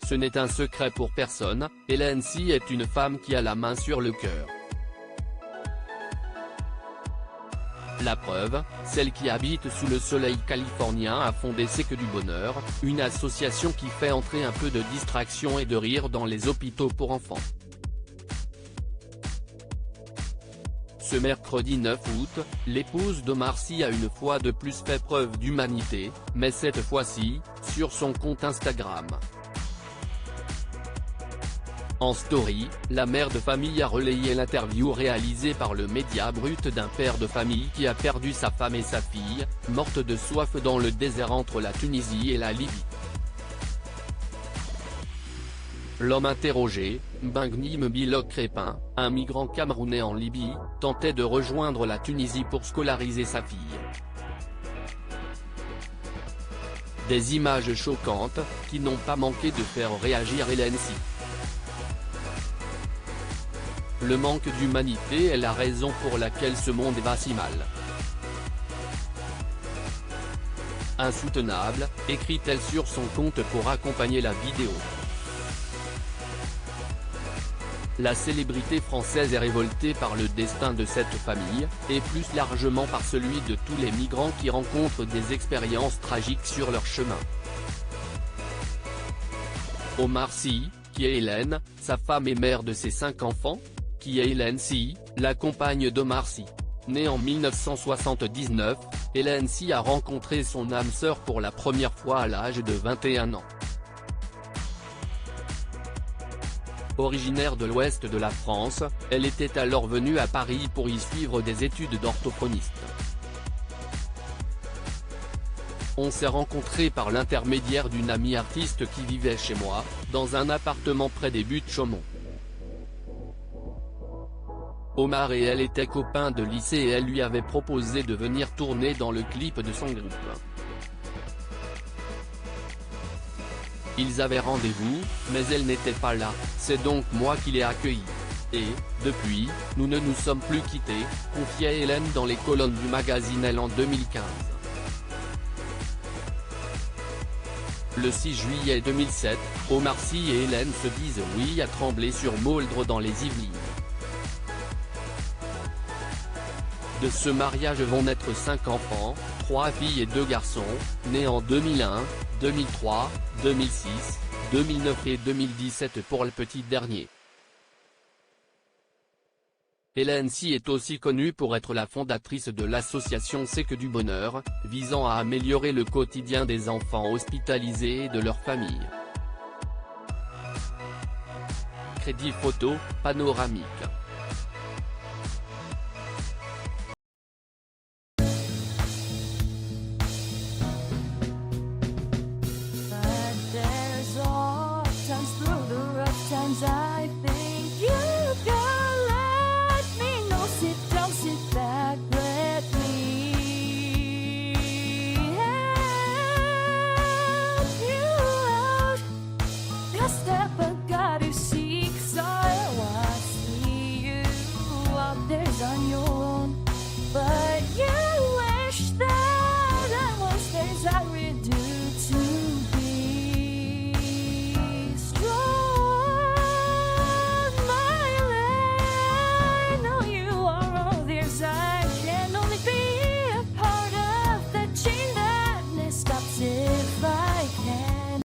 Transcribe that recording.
Ce n'est un secret pour personne, Hélène C est une femme qui a la main sur le cœur. La preuve, celle qui habite sous le soleil californien a fondé C'est que du bonheur, une association qui fait entrer un peu de distraction et de rire dans les hôpitaux pour enfants. Ce mercredi 9 août, l'épouse d'Omar Sy a une fois de plus fait preuve d'humanité, mais cette fois-ci, sur son compte Instagram. En story, la mère de famille a relayé l'interview réalisée par le média Brut d'un père de famille qui a perdu sa femme et sa fille, mortes de soif dans le désert entre la Tunisie et la Libye. L'homme interrogé, Bengnim Bilok Crépin, un migrant camerounais en Libye, tentait de rejoindre la Tunisie pour scolariser sa fille. Des images choquantes, qui n'ont pas manqué de faire réagir Hélène C. Le manque d'humanité est la raison pour laquelle ce monde va si mal. Insoutenable, écrit-elle sur son compte pour accompagner la vidéo. La célébrité française est révoltée par le destin de cette famille, et plus largement par celui de tous les migrants qui rencontrent des expériences tragiques sur leur chemin. Omar Sy, qui est Hélène, sa femme et mère de ses 5 enfants? Qui est Hélène C, la compagne d'Omar Sy. Née en 1979, Hélène C a rencontré son âme sœur pour la première fois à l'âge de 21 ans. Originaire de l'ouest de la France, elle était alors venue à Paris pour y suivre des études d'orthophoniste. On s'est rencontrés par l'intermédiaire d'une amie artiste qui vivait chez moi, dans un appartement près des Buttes-Chaumont. Omar et elle étaient copains de lycée et elle lui avait proposé de venir tourner dans le clip de son groupe. Ils avaient rendez-vous, mais elle n'était pas là, c'est donc moi qui l'ai accueillie. Et, depuis, nous ne nous sommes plus quittés, confiait Hélène dans les colonnes du magazine Elle en 2015. Le 6 juillet 2007, Omar Sy et Hélène se disent oui à Tremblay-sur-Mauldre dans les Yvelines. De ce mariage vont naître 5 enfants, 3 filles et 2 garçons, nés en 2001, 2003, 2006, 2009 et 2017 pour le petit dernier. Hélène Sy est aussi connue pour être la fondatrice de l'association C'est que du bonheur, visant à améliorer le quotidien des enfants hospitalisés et de leurs familles. Crédit photo, panoramique.